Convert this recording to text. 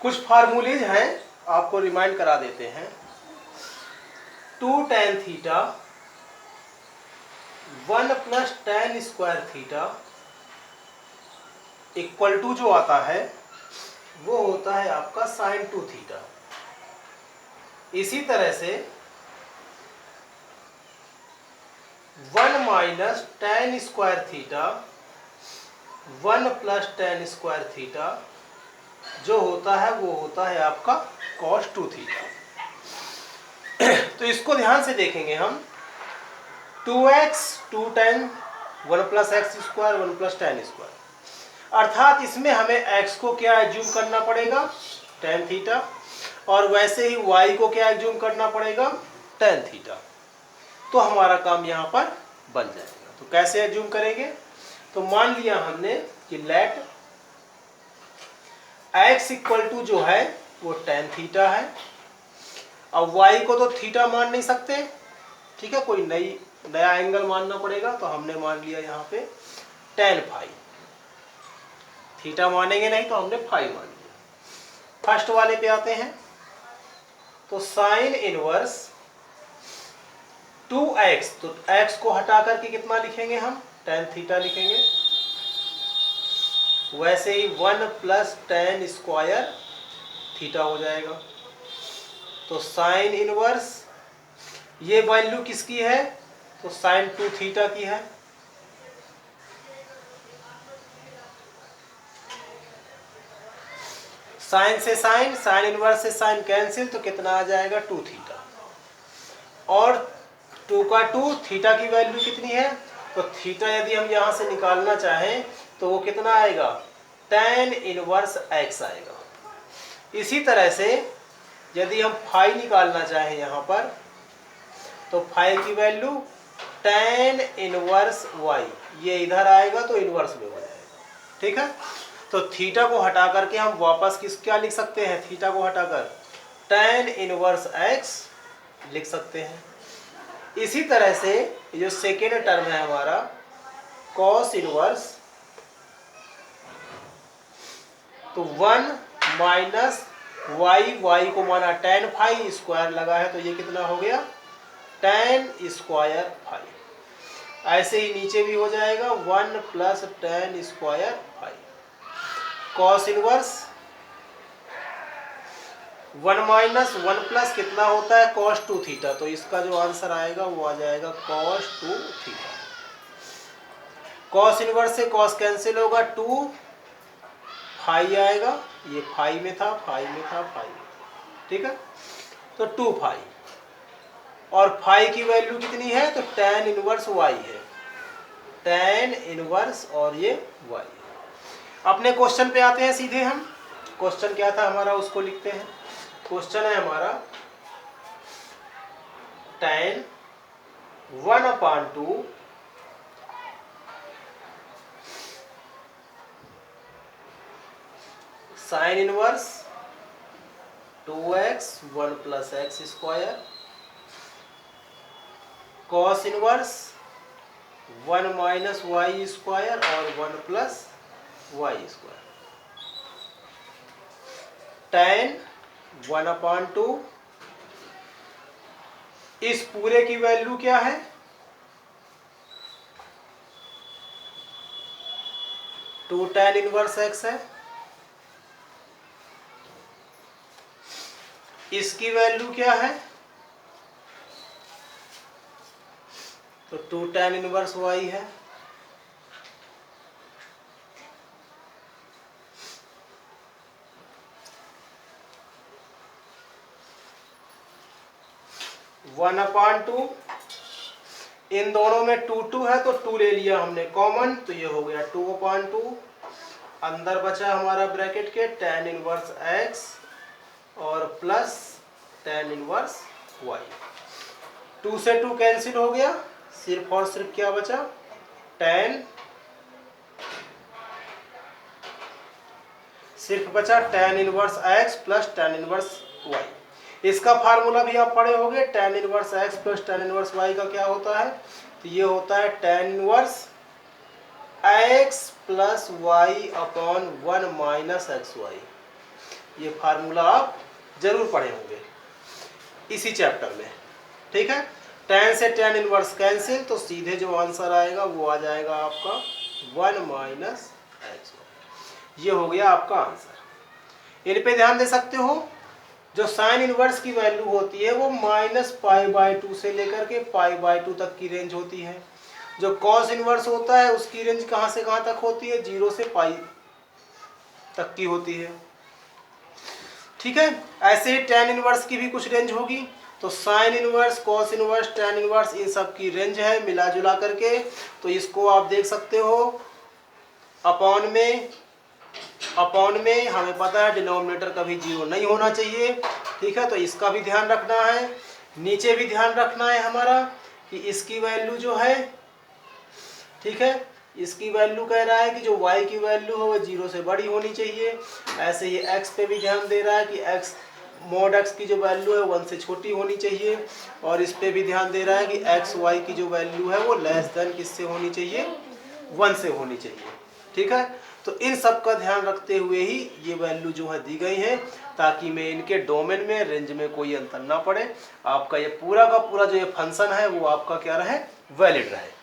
कुछ फार्मूलेज हैं, आपको रिमाइंड करा देते हैं। 2 tan theta 1 plus tan square theta equal to जो आता है वो होता है आपका sin 2 थीटा। इसी तरह से 1 minus tan square theta 1 plus tan square theta जो होता है वो होता है आपका cos 2 थीटा। तो इसको ध्यान से देखेंगे हम। 2x 2 tan 1 plus x square 1 plus tan square, अर्थात इसमें हमें x को क्या एज्यूम करना पड़ेगा, tan थीटा, और वैसे ही y को क्या एज्यूम करना पड़ेगा, tan थीटा। तो हमारा काम यहाँ पर बन जाएगा। तो कैसे एज्यूम करेंगे, तो मान लिया हमने कि लेट x इक्वल टू जो है वो tan थीटा है। अब y को तो थीटा मान नहीं सकते, ठीक है, कोई नया एंगल मानना पड़ेगा। तो हमने मान लिया यहाँ पे tan फाई। थीटा मानेंगे नहीं तो हमने फाई मान लिया। फर्स्ट वाले पे आते हैं, तो साइन इनवर्स 2x, तो x को हटा करके कितना लिखेंगे हम, tan थीटा लिखेंगे। वैसे ही 1 प्लस tan स्क्वायर थीटा हो जाएगा। तो साइन इनवर्स, ये वैल्यू किसकी है, तो साइन 2 थीटा की है। साइन से साइन, साइन इनवर्स से साइन कैंसिल, तो कितना आ जाएगा 2 थीटा। और 2 का 2, थीटा की वैल्यू कितनी है, तो थीटा यदि हम यहाँ से निकालना चाहें तो वो कितना आएगा, tan इनवर्स x आएगा। इसी तरह से यदि हम फाई निकालना चाहें यहाँ पर, तो फाई की वैल्यू tan इनवर्स y, ये इधर आएगा तो इनवर्स में हो जाएगा, ठीक है। तो थीटा को हटा करके हम वापस क्या लिख सकते हैं, थीटा को हटाकर tan इनवर्स x लिख सकते हैं। इसी तरह से जो सेकेंड टर्म है हमारा cos इनवर्स, तो 1 माइनस y को माना tan फाई स्क्वायर लगा है, तो ये कितना हो गया, tan स्क्वायर फाई। ऐसे ही नीचे भी हो जाएगा 1 plus tan square phi. cos inverse 1 minus 1 plus कितना होता है, cos 2 थीटा। तो इसका जो आंसर आएगा वो आ जाएगा cos 2 थीटा। cos इनवर्स से cos कैंसिल होगा, 2 फाई आएगा, ये फाई में था, फाई में था, फाई में था, ठीक है। तो 2 फाई, और फाई की वैल्यू कितनी है, तो tan इनवर्स y है, tan इनवर्स, और ये y है। अपने क्वेश्चन पे आते हैं सीधे हम। क्वेश्चन क्या था हमारा, उसको लिखते हैं। क्वेश्चन है हमारा tan 1/2 sine inverse 2x 1 plus x square, cos inverse 1 minus y square और 1 प्लस वाई स्क्वायर, tan 1/2। इस पूरे की वैल्यू क्या है, 2 tan इनवर्स x है। इसकी वैल्यू क्या है, तो 2 tan इनवर्स y है। वन अपॉन 2, इन दोनों में 2 है तो 2 ले लिया हमने कॉमन, तो ये हो गया 2/2। अंदर बचा हमारा ब्रैकेट के tan इनवर्स x और प्लस tan इनवर्स y। 2 से 2 कैंसिल हो गया, सिर्फ और सिर्फ क्या बचा, सिर्फ बचा tan inverse x plus tan inverse y। इसका फार्मूला भी आप पढ़े होंगे, tan inverse x plus tan inverse y का क्या होता है, तो ये होता है tan inverse x plus y upon 1 minus x y. ये फार्मूला आप जरूर पढ़े होंगे इसी चैप्टर में, ठीक है। tan से tan इनवर्स कैंसिल, तो सीधे जो आंसर आएगा वो आ जाएगा आपका 1 माइनस x। ये हो गया आपका आंसर। इन पे ध्यान दे सकते हो, जो साइन इनवर्स की वैल्यू होती है वो -π/2 से लेकर के π/2 तक की रेंज होती है। जो कॉस इनवर्स होता है उसकी रेंज कहाँ से कहाँ तक होती है, 0 से π तक की होती है, ठीक है। ऐसे tan इनवर्स की भी कुछ रेंज होगी। तो sine inverse, cos inverse, tan inverse, इन सब की रेंज है मिला जुला करके। तो इसको आप देख सकते हो अपॉन में हमें पता है डिनोमिनेटर कभी 0 नहीं होना चाहिए, ठीक है। तो इसका भी ध्यान रखना है, नीचे भी ध्यान रखना है हमारा कि इसकी वैल्यू जो है, ठीक है, इसकी वैल्यू कह रहा है कि जो y की वैल्यू है वो 0 से बड़ी होनी चाहिए। ऐसे ही x पे भी ध्यान दे रहा है कि x mod x की जो वैल्यू है 1 से छोटी होनी चाहिए। और इस पे भी ध्यान दे रहा है कि x y की जो वैल्यू है वो लेस देन किससे होनी चाहिए, 1 से होनी चाहिए, ठीक है। तो इन सब का ध्यान रखते हुए ही ये वैल्यू जो है दी गई है, ताकि मैं इनके डोमेन में, रेंज में कोई अंतर ना पड़े, आपका ये पूरा का पूरा जो ये फंक्शन है वो आपका क्या रहे, वैलिड रहे।